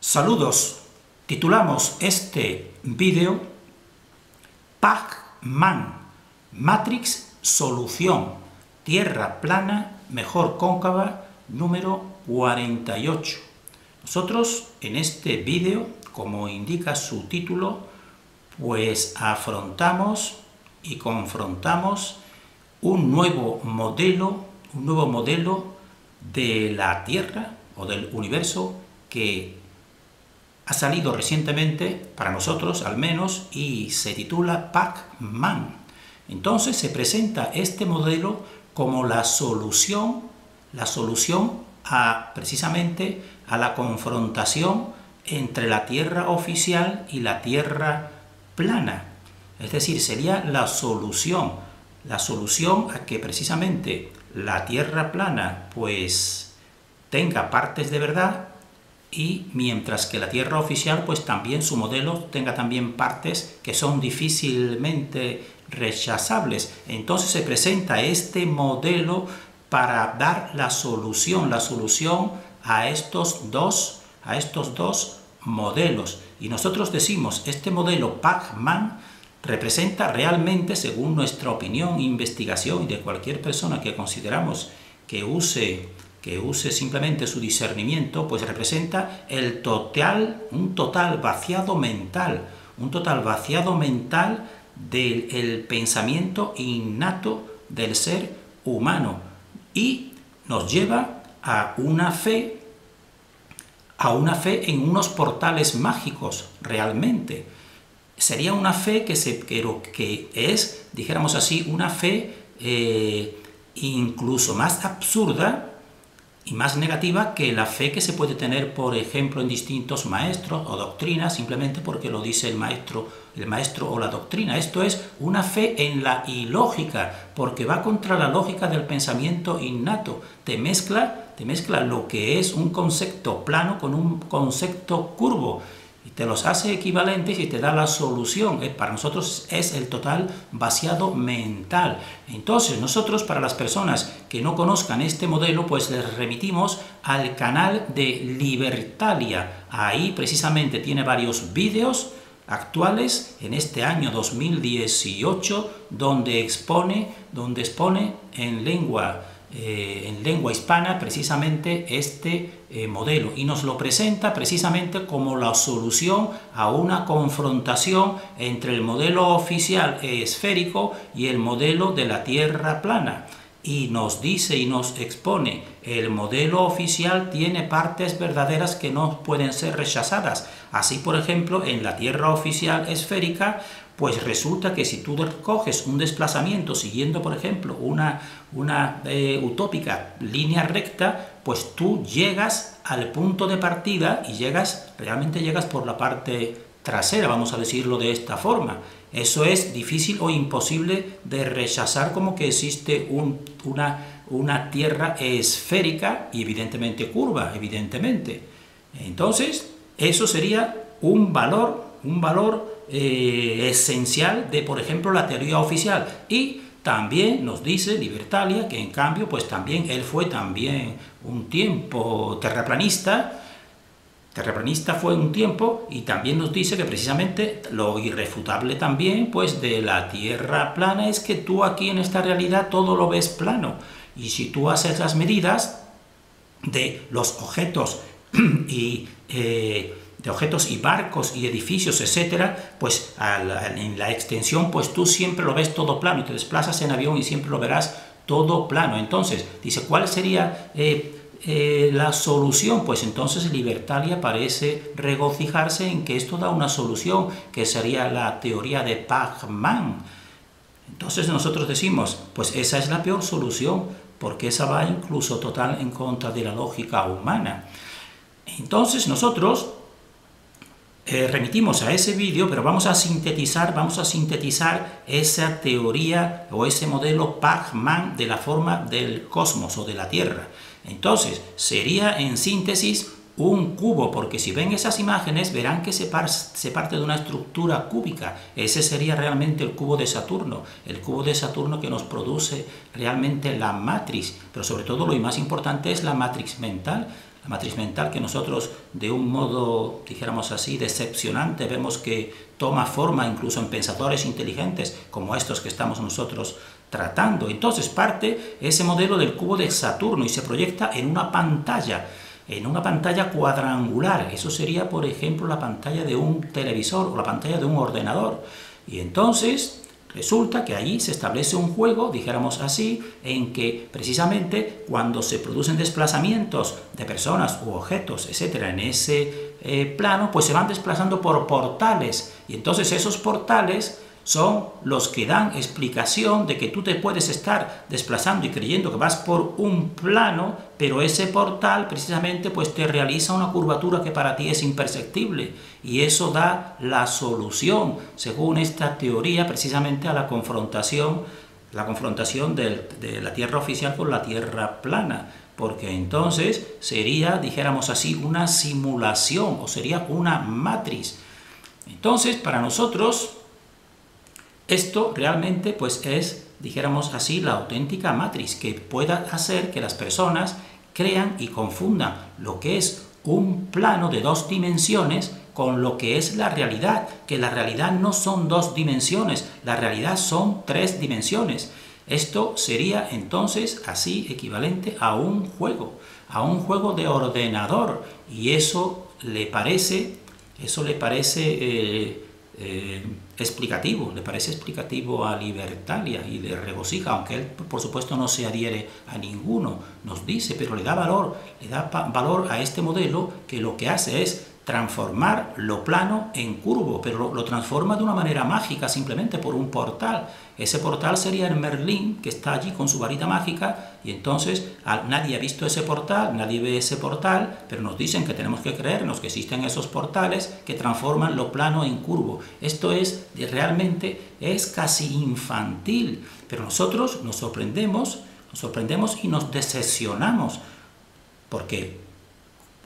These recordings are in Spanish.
Saludos, titulamos este vídeo Pac-Man, Matrix Solución, Tierra plana, mejor cóncava, número 48. Nosotros en este vídeo, como indica su título, pues afrontamos y confrontamos un nuevo modelo de la Tierra o del universo que ha salido recientemente, para nosotros al menos, y se titula Pac-Man. Entonces se presenta este modelo como la solución precisamente a la confrontación entre la Tierra oficial y la Tierra plana. Es decir, sería la solución a que precisamente la Tierra plana pues tenga partes de verdad, y mientras que la Tierra oficial pues también su modelo tenga también partes que son difícilmente rechazables. Entonces se presenta este modelo para dar la solución a estos dos modelos. Y nosotros decimos, este modelo Pac-Man representa realmente, según nuestra opinión, investigación y de cualquier persona que consideramos que use simplemente su discernimiento, pues representa un total vaciado mental del pensamiento innato del ser humano, y nos lleva a una fe en unos portales mágicos. Realmente sería una fe que es, dijéramos así, una fe incluso más absurda y más negativa que la fe que se puede tener, por ejemplo, en distintos maestros o doctrinas, simplemente porque lo dice el maestro o la doctrina. Esto es una fe en la ilógica, porque va contra la lógica del pensamiento innato. Te mezcla lo que es un concepto plano con un concepto curvo, y te los hace equivalentes y te da la solución. Para nosotros es el total vaciado mental. Entonces nosotros, para las personas que no conozcan este modelo, pues les remitimos al canal de Libertalia. Ahí precisamente tiene varios vídeos actuales en este año 2018 donde expone en lengua hispana precisamente este modelo, y nos lo presenta precisamente como la solución a una confrontación entre el modelo oficial esférico y el modelo de la Tierra plana. Y nos dice y nos expone: el modelo oficial tiene partes verdaderas que no pueden ser rechazadas. Así, por ejemplo, en la Tierra oficial esférica, pues resulta que si tú coges un desplazamiento siguiendo, por ejemplo, una utópica línea recta, pues tú llegas al punto de partida y realmente llegas por la parte trasera, vamos a decirlo de esta forma. Eso es difícil o imposible de rechazar, como que existe una Tierra esférica y evidentemente curva, evidentemente. Entonces, eso sería un valor esencial de, por ejemplo, la teoría oficial. Y también nos dice Libertalia que, en cambio, pues también él fue también un tiempo terraplanista fue un tiempo, y también nos dice que precisamente lo irrefutable también pues de la Tierra plana es que tú aquí en esta realidad todo lo ves plano, y si tú haces las medidas de los objetos y barcos y edificios, etcétera, pues en la extensión pues tú siempre lo ves todo plano, y te desplazas en avión y siempre lo verás todo plano. Entonces dice, ¿cuál sería la solución? Pues entonces Libertalia parece regocijarse en que esto da una solución, que sería la teoría de Pac-Man. Entonces nosotros decimos, pues esa es la peor solución, porque esa va incluso total en contra de la lógica humana. Entonces nosotros remitimos a ese vídeo, pero vamos a sintetizar esa teoría o ese modelo Pac-Man de la forma del cosmos o de la Tierra. Entonces, sería en síntesis un cubo, porque si ven esas imágenes verán que se parte de una estructura cúbica. Ese sería realmente el cubo de Saturno, que nos produce realmente la matriz, pero sobre todo lo más importante es la matriz mental. la matriz mental que nosotros de un modo, dijéramos así, decepcionante vemos que toma forma incluso en pensadores inteligentes como estos que estamos nosotros tratando. Entonces parte ese modelo del cubo de Saturno y se proyecta en una pantalla cuadrangular. Eso sería, por ejemplo, la pantalla de un televisor o la pantalla de un ordenador. Y entonces resulta que allí se establece un juego, dijéramos así, en que precisamente cuando se producen desplazamientos de personas u objetos, etcétera, en ese plano, pues se van desplazando por portales. Y entonces esos portales son los que dan explicación de que tú te puedes estar desplazando y creyendo que vas por un plano, pero ese portal precisamente pues te realiza una curvatura que para ti es imperceptible, y eso da la solución, según esta teoría, precisamente a la confrontación de la Tierra oficial con la Tierra plana, porque entonces sería, dijéramos así, una simulación o sería una matriz. Entonces, para nosotros esto realmente pues es, dijéramos así, la auténtica matriz que pueda hacer que las personas crean y confundan lo que es un plano de 2 dimensiones con lo que es la realidad, que la realidad no son 2 dimensiones, la realidad son 3 dimensiones. Esto sería entonces así equivalente a un juego de ordenador, y eso le parece explicativo a Libertalia y le regocija, aunque él por supuesto no se adhiere a ninguno, nos dice, pero le da valor a este modelo, que lo que hace es transformar lo plano en curvo, pero lo transforma de una manera mágica, simplemente por un portal. Ese portal sería el Merlín, que está allí con su varita mágica, y entonces nadie ha visto ese portal, nadie ve ese portal, pero nos dicen que tenemos que creernos que existen esos portales que transforman lo plano en curvo. Esto realmente es casi infantil, pero nosotros nos sorprendemos y nos decepcionamos, porque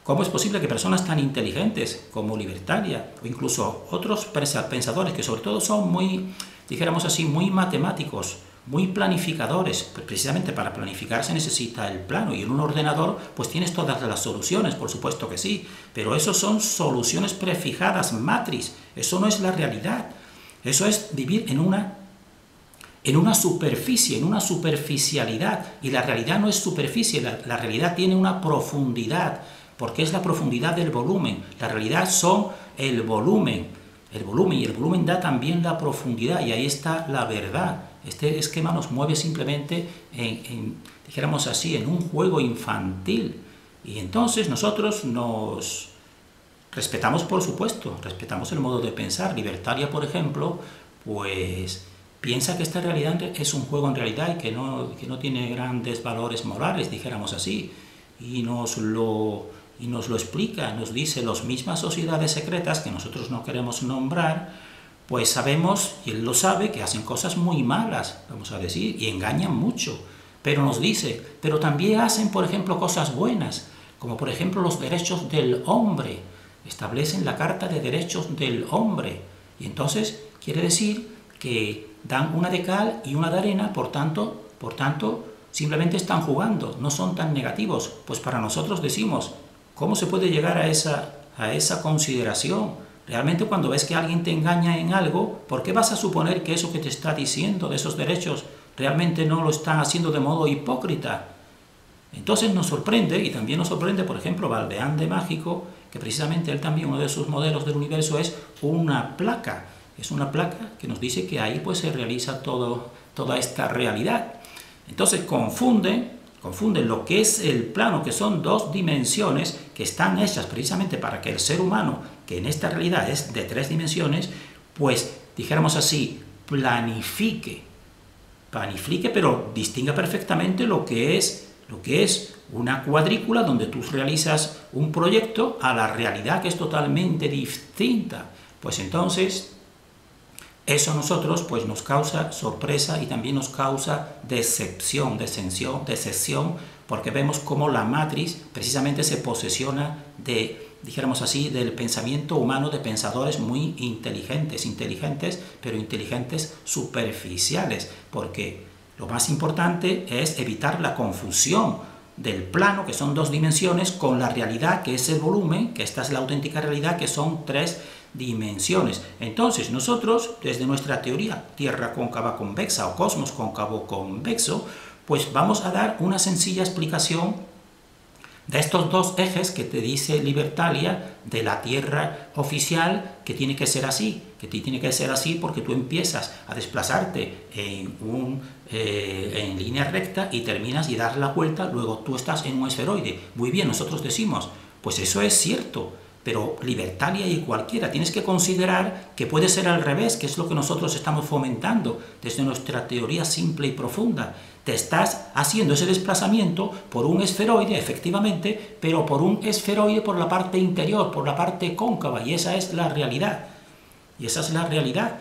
¿cómo es posible que personas tan inteligentes como Libertalia o incluso otros pensadores que sobre todo son muy, dijéramos así, muy matemáticos, muy planificadores? Pues precisamente para planificar se necesita el plano, y en un ordenador pues tienes todas las soluciones, por supuesto que sí, pero eso son soluciones prefijadas, matriz, eso no es la realidad, eso es vivir en una superficie, en una superficialidad, y la realidad no es superficie, la realidad tiene una profundidad, porque es la profundidad del volumen. La realidad son el volumen, y el volumen da también la profundidad, y ahí está la verdad. Este esquema nos mueve simplemente dijéramos así, en un juego infantil, y entonces nosotros nos respetamos, por supuesto, respetamos el modo de pensar. Libertalia, por ejemplo, pues piensa que esta realidad es un juego en realidad y que no tiene grandes valores morales, dijéramos así, y nos lo explica, nos dice, las mismas sociedades secretas que nosotros no queremos nombrar, pues sabemos, y él lo sabe, que hacen cosas muy malas, vamos a decir, y engañan mucho, pero nos dice, pero también hacen, por ejemplo, cosas buenas, como por ejemplo los derechos del hombre, establecen la Carta de Derechos del Hombre, y entonces quiere decir que dan una de cal y una de arena, por tanto, simplemente están jugando, no son tan negativos. Pues para nosotros decimos, ¿cómo se puede llegar a esa consideración? Realmente cuando ves que alguien te engaña en algo, ¿por qué vas a suponer que eso que te está diciendo de esos derechos realmente no lo están haciendo de modo hipócrita? Entonces nos sorprende, y también nos sorprende, por ejemplo, Valdeán de Mágico, que precisamente él también, uno de sus modelos del universo es una placa. Es una placa que nos dice que ahí pues se realiza toda esta realidad. Entonces confunden lo que es el plano, que son 2 dimensiones que están hechas precisamente para que el ser humano, que en esta realidad es de 3 dimensiones, pues dijéramos así, planifique, pero distinga perfectamente lo que es una cuadrícula donde tú realizas un proyecto a la realidad que es totalmente distinta. Pues entonces eso a nosotros pues nos causa sorpresa y también nos causa decepción, porque vemos cómo la matriz precisamente se posesiona dijéramos así, del pensamiento humano, de pensadores muy inteligentes, pero inteligentes superficiales, porque lo más importante es evitar la confusión, del plano, que son 2 dimensiones, con la realidad, que es el volumen, que esta es la auténtica realidad, que son 3 dimensiones. Entonces, nosotros, desde nuestra teoría Tierra cóncava convexa o cosmos cóncavo convexo, pues vamos a dar una sencilla explicación de estos 2 ejes que te dice Libertalia de la Tierra oficial, que tiene que ser así, porque tú empiezas a desplazarte en línea recta y terminas y das la vuelta, luego tú estás en un esferoide. Muy bien, nosotros decimos, pues eso es cierto, pero Libertalia y cualquiera, tienes que considerar que puede ser al revés, que es lo que nosotros estamos fomentando desde nuestra teoría simple y profunda. Te estás haciendo ese desplazamiento por un esferoide, efectivamente, pero por un esferoide por la parte interior, por la parte cóncava, y esa es la realidad. Y esa es la realidad,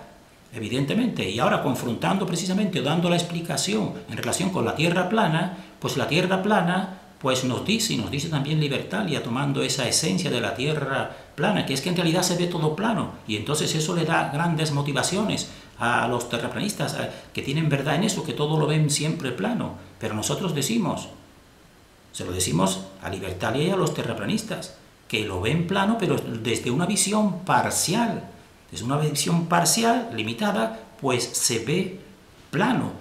evidentemente. Y ahora, confrontando precisamente, dando la explicación en relación con la Tierra plana, pues la Tierra plana pues nos dice, y nos dice también Libertalia, tomando esa esencia de la Tierra plana, que es que en realidad se ve todo plano, y entonces eso le da grandes motivaciones a los terraplanistas, que tienen verdad en eso, que todo lo ven siempre plano. Pero nosotros decimos, se lo decimos a Libertalia y a los terraplanistas, que lo ven plano, pero desde una visión parcial. Desde una visión parcial, limitada, pues se ve plano,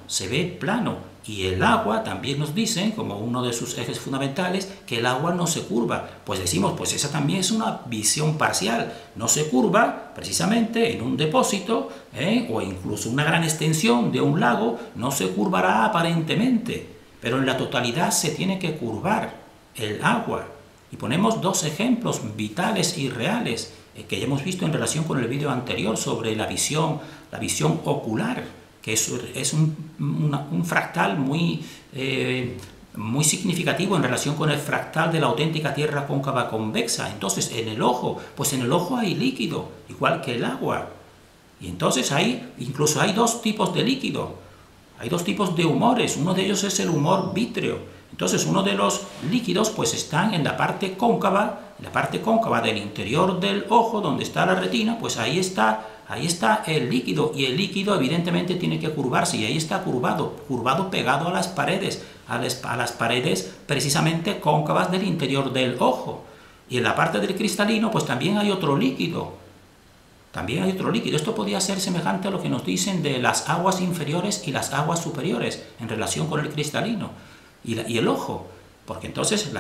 Y el agua, también nos dicen, como uno de sus ejes fundamentales, que el agua no se curva. Pues decimos, pues esa también es una visión parcial. No se curva, precisamente, en un depósito, o incluso una gran extensión de un lago, no se curvará aparentemente. Pero en la totalidad se tiene que curvar el agua. Y ponemos 2 ejemplos vitales y reales, que ya hemos visto en relación con el vídeo anterior sobre la visión ocular, que es un fractal muy significativo en relación con el fractal de la auténtica Tierra cóncava convexa. Entonces, en el ojo hay líquido, igual que el agua. Y entonces incluso hay 2 tipos de líquido, hay 2 tipos de humores, uno de ellos es el humor vítreo. Entonces, uno de los líquidos pues están en la parte cóncava del interior del ojo, donde está la retina, pues ahí está el líquido, y el líquido evidentemente tiene que curvarse, y ahí está curvado pegado a las paredes, a las paredes precisamente cóncavas del interior del ojo. Y en la parte del cristalino pues también hay otro líquido, Esto podría ser semejante a lo que nos dicen de las aguas inferiores y las aguas superiores en relación con el cristalino y el ojo, porque entonces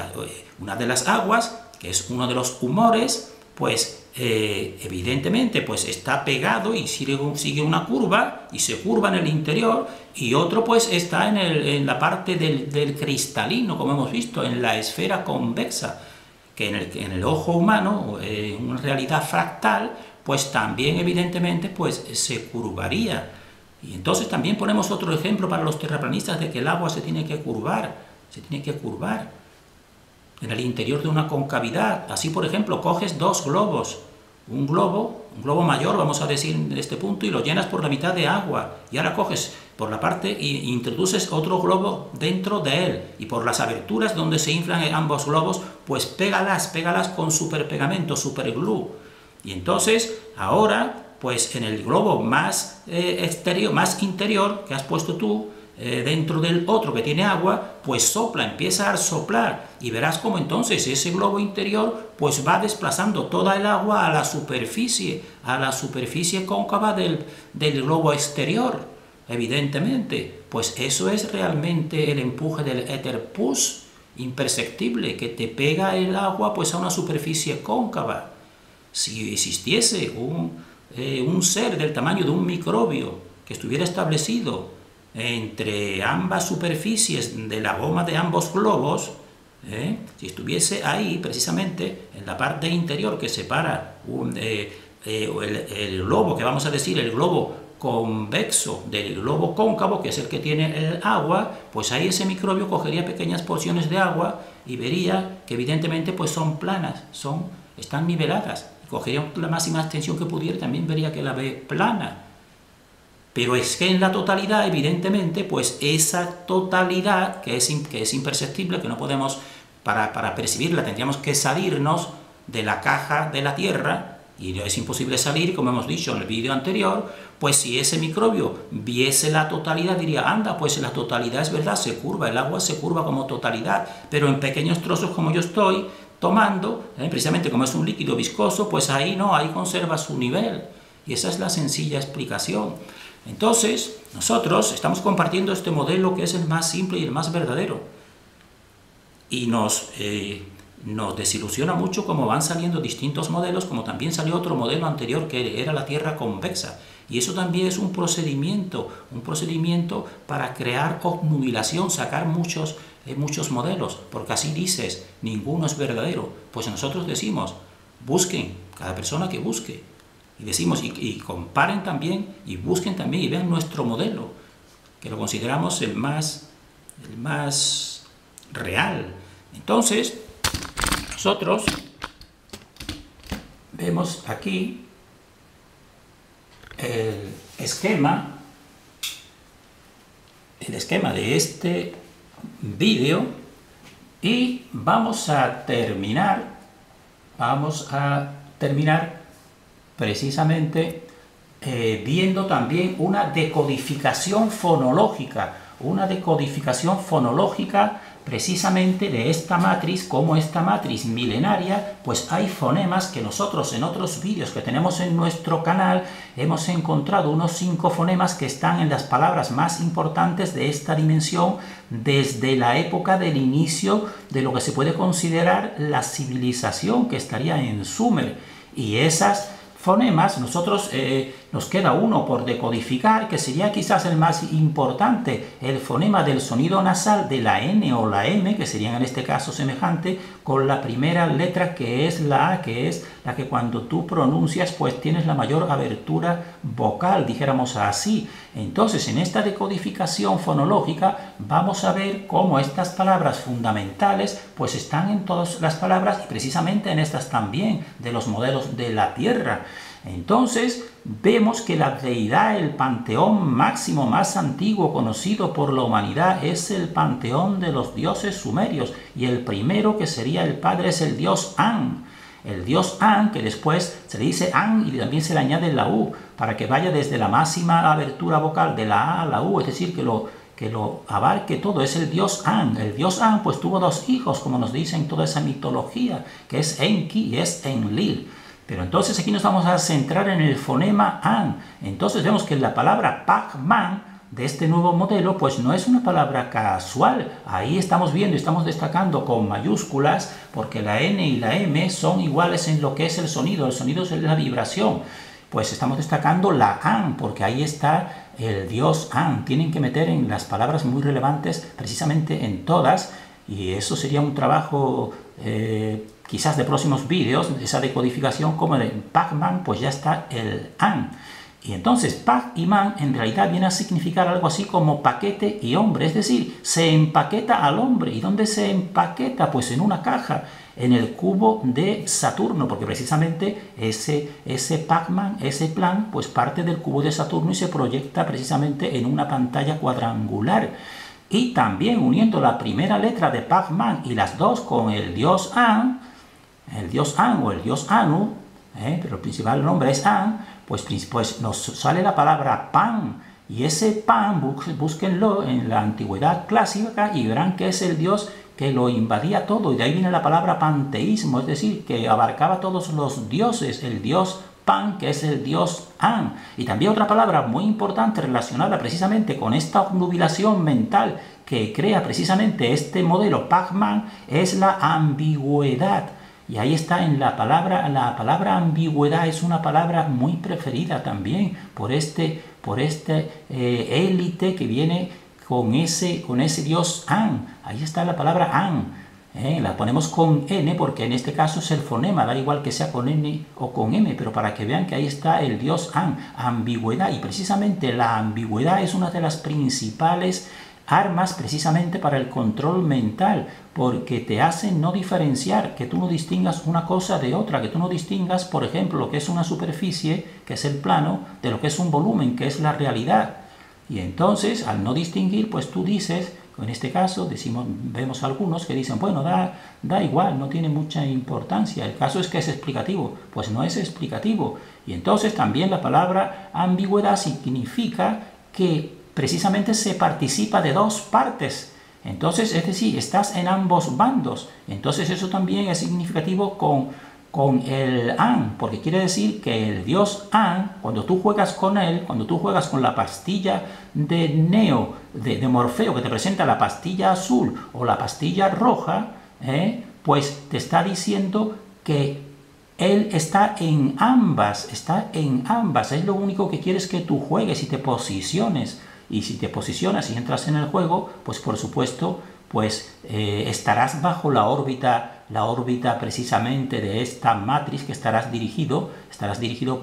una de las aguas, que es uno de los humores, pues evidentemente pues está pegado y sigue una curva y se curva en el interior, y otro pues está en la parte del cristalino, como hemos visto, en la esfera convexa, que en el ojo humano, en una realidad fractal, pues también evidentemente pues se curvaría. Y entonces también ponemos otro ejemplo para los terraplanistas de que el agua se tiene que curvar en el interior de una concavidad. Así, por ejemplo, coges 2 globos, un globo mayor, vamos a decir en este punto, y lo llenas por la mitad de agua, y ahora coges por la parte e introduces otro globo dentro de él, y por las aberturas donde se inflan ambos globos, pues pégalas con superpegamento, superglue. Y entonces, ahora, pues en el globo más interior que has puesto tú, dentro del otro que tiene agua, pues empieza a soplar, y verás como entonces ese globo interior pues va desplazando toda el agua a la superficie cóncava del globo exterior, evidentemente. Pues eso es realmente el empuje del éter pus, imperceptible, que te pega el agua pues a una superficie cóncava. Si existiese un ser del tamaño de un microbio que estuviera establecido entre ambas superficies de la goma de ambos globos, si estuviese ahí precisamente en la parte interior que separa el globo, que vamos a decir el globo convexo del globo cóncavo, que es el que tiene el agua, pues ahí ese microbio cogería pequeñas porciones de agua y vería que evidentemente pues son planas, están niveladas, y cogería la máxima extensión que pudiera, también vería que la ve plana. Pero es que en la totalidad, evidentemente, pues esa totalidad que es imperceptible, que no podemos, para percibirla tendríamos que salirnos de la caja de la Tierra, y es imposible salir, como hemos dicho en el vídeo anterior, pues si ese microbio viese la totalidad diría, anda, pues la totalidad es verdad, se curva, el agua se curva como totalidad, pero en pequeños trozos como yo estoy tomando, precisamente como es un líquido viscoso, pues ahí no, ahí conserva su nivel. Y esa es la sencilla explicación. Entonces, nosotros estamos compartiendo este modelo que es el más simple y el más verdadero. Y nos desilusiona mucho cómo van saliendo distintos modelos, como también salió otro modelo anterior que era la Tierra convexa. Y eso también es un procedimiento para crear obnubilación, sacar muchos modelos, porque así dices, ninguno es verdadero. Pues nosotros decimos, busquen, cada persona que busque, y decimos, y comparen también, y busquen también, y vean nuestro modelo, que lo consideramos el más real. Entonces, nosotros vemos aquí el esquema de este vídeo y vamos a terminar precisamente viendo también una decodificación fonológica precisamente de esta matriz, como esta matriz milenaria, pues hay fonemas que nosotros en otros vídeos que tenemos en nuestro canal hemos encontrado unos 5 fonemas que están en las palabras más importantes de esta dimensión desde la época del inicio de lo que se puede considerar la civilización, que estaría en Sumer. Y esas fonemas, nosotros nos queda uno por decodificar, que sería quizás el más importante, el fonema del sonido nasal de la N o la M, que serían en este caso semejante, con la primera letra que es la A, que es la que cuando tú pronuncias pues tienes la mayor abertura vocal, dijéramos así. Entonces en esta decodificación fonológica vamos a ver cómo estas palabras fundamentales pues están en todas las palabras y precisamente en estas también de los modelos de la Tierra. Entonces vemos que la deidad, el panteón máximo más antiguo conocido por la humanidad es el panteón de los dioses sumerios, y el primero, que sería el padre, es el dios An. El dios An, que después se le dice An y también se le añade la U, para que vaya desde la máxima abertura vocal de la A a la U, es decir, que lo abarque todo, es el dios An. El dios An pues tuvo 2 hijos, como nos dice en toda esa mitología, que es Enki y es Enlil. Pero entonces aquí nos vamos a centrar en el fonema An. Entonces vemos que la palabra Pac-Man de este nuevo modelo pues no es una palabra casual. Ahí estamos viendo y estamos destacando con mayúsculas porque la N y la M son iguales en lo que es el sonido es la vibración. Pues estamos destacando la An porque ahí está el dios An. Tienen que meter en las palabras muy relevantes precisamente en todas, y eso sería un trabajo quizás de próximos vídeos, esa decodificación, como de Pac-Man, pues ya está el An. Y entonces Pac y Man en realidad viene a significar algo así como paquete y hombre, es decir, se empaqueta al hombre. ¿Y dónde se empaqueta? Pues en una caja, en el cubo de Saturno, porque precisamente ese Pac-Man, ese plan, pues parte del cubo de Saturno y se proyecta precisamente en una pantalla cuadrangular. Y también uniendo la primera letra de Pac-Man y las dos con el dios An o el dios Anu, pero el principal nombre es An, pues nos sale la palabra pan. Y ese pan, búsquenlo en la antigüedad clásica y verán que es el dios que lo invadía todo. Y de ahí viene la palabra panteísmo, es decir, que abarcaba todos los dioses, el dios Pan, que es el dios An. Y también otra palabra muy importante relacionada precisamente con esta obnubilación mental que crea precisamente este modelo Pac-Man es la ambigüedad. Y ahí está en la palabra ambigüedad, es una palabra muy preferida también por este élite que viene con ese dios An. Ahí está la palabra An. La ponemos con N porque en este caso es el fonema, da igual que sea con N o con M, pero para que vean que ahí está el dios An, ambigüedad. Y precisamente la ambigüedad es una de las principales armas precisamente para el control mental, porque te hace no diferenciar, que tú no distingas una cosa de otra, que tú no distingas, por ejemplo, lo que es una superficie, que es el plano, de lo que es un volumen, que es la realidad. Y entonces, al no distinguir, pues tú dices En este caso vemos algunos que dicen, bueno, da igual, no tiene mucha importancia, el caso es que es explicativo. Pues no es explicativo. Y entonces también la palabra ambigüedad significa que precisamente se participa de dos partes. Entonces, es decir, estás en ambos bandos. Entonces eso también es significativo con el An, porque quiere decir que el dios An, cuando tú juegas con él, cuando tú juegas con la pastilla de Neo, de Morfeo, que te presenta la pastilla azul o la pastilla roja, pues te está diciendo que él está en ambas, es lo único que quieres que tú juegues y te posiciones. Y si te posicionas y entras en el juego, pues por supuesto, pues estarás bajo la órbita precisamente de esta matriz que estarás dirigido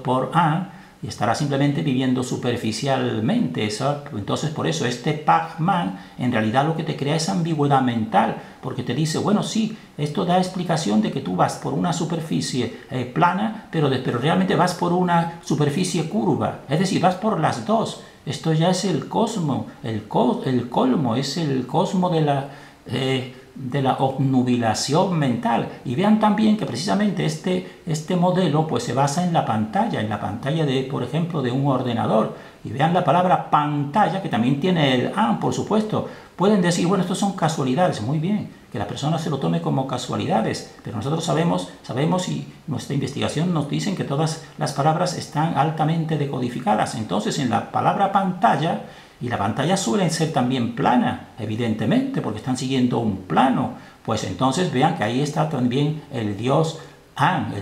por A y estarás simplemente viviendo superficialmente. Entonces por eso este Pac-Man en realidad lo que te crea es ambigüedad mental, porque te dice, bueno, sí, esto da explicación de que tú vas por una superficie plana, pero realmente vas por una superficie curva, es decir, vas por las dos. Esto ya es el cosmo, el colmo, es el cosmo de la obnubilación mental. Y vean también que precisamente este modelo pues se basa en la pantalla de, por ejemplo, de un ordenador. Y vean la palabra pantalla, que también tiene el an, por supuesto. Pueden decir, bueno, estos son casualidades. Muy bien, que la persona se lo tome como casualidades, pero nosotros sabemos y nuestra investigación nos dice que todas las palabras están altamente decodificadas. Entonces, en la palabra pantalla, y la pantalla suele ser también plana, evidentemente, porque están siguiendo un plano, pues entonces vean que ahí está también el dios An,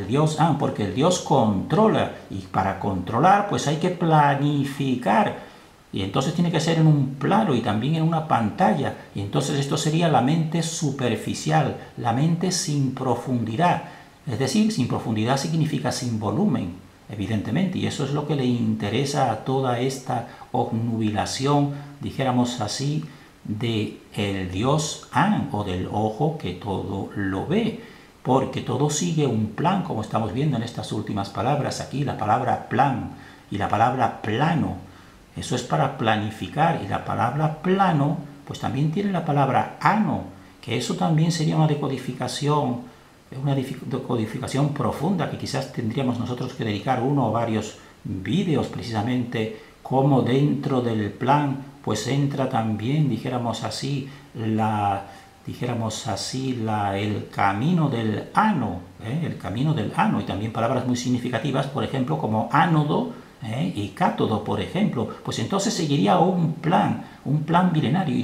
porque el dios controla, y para controlar pues hay que planificar. Y entonces tiene que ser en un plano y también en una pantalla. Y entonces esto sería la mente superficial, la mente sin profundidad. Es decir, sin profundidad significa sin volumen, evidentemente. Y eso es lo que le interesa a toda esta obnubilación, dijéramos así, del dios An, o del ojo que todo lo ve. Porque todo sigue un plan, como estamos viendo en estas últimas palabras aquí, la palabra plan y la palabra plano. Eso es para planificar, y la palabra plano pues también tiene la palabra ano, que eso también sería una decodificación profunda, que quizás tendríamos nosotros que dedicar uno o varios vídeos precisamente cómo dentro del plan pues entra también, dijéramos así, el camino del ano, y también palabras muy significativas, por ejemplo, como ánodo, y cátodo, por ejemplo. Pues entonces seguiría un plan milenario.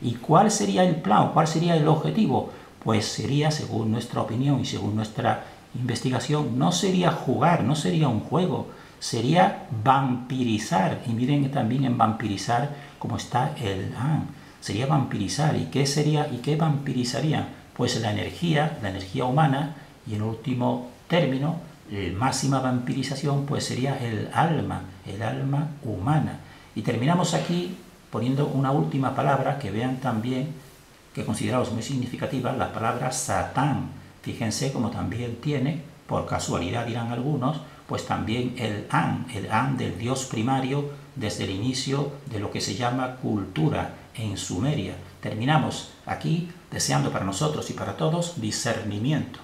¿Y cuál sería el plan? ¿Cuál sería el objetivo? Pues sería, según nuestra opinión y según nuestra investigación, no sería jugar, no sería un juego, sería vampirizar. Y miren que también en vampirizar como está el An. Sería vampirizar. ¿Y qué sería? ¿Y qué vampirizaría? Pues la energía humana, y en último término, máxima vampirización pues sería el alma humana. Y terminamos aquí poniendo una última palabra que vean también, que consideramos muy significativa, la palabra Satán. Fíjense como también tiene, por casualidad dirán algunos, pues también el An del dios primario desde el inicio de lo que se llama cultura en Sumeria. Terminamos aquí deseando para nosotros y para todos discernimiento.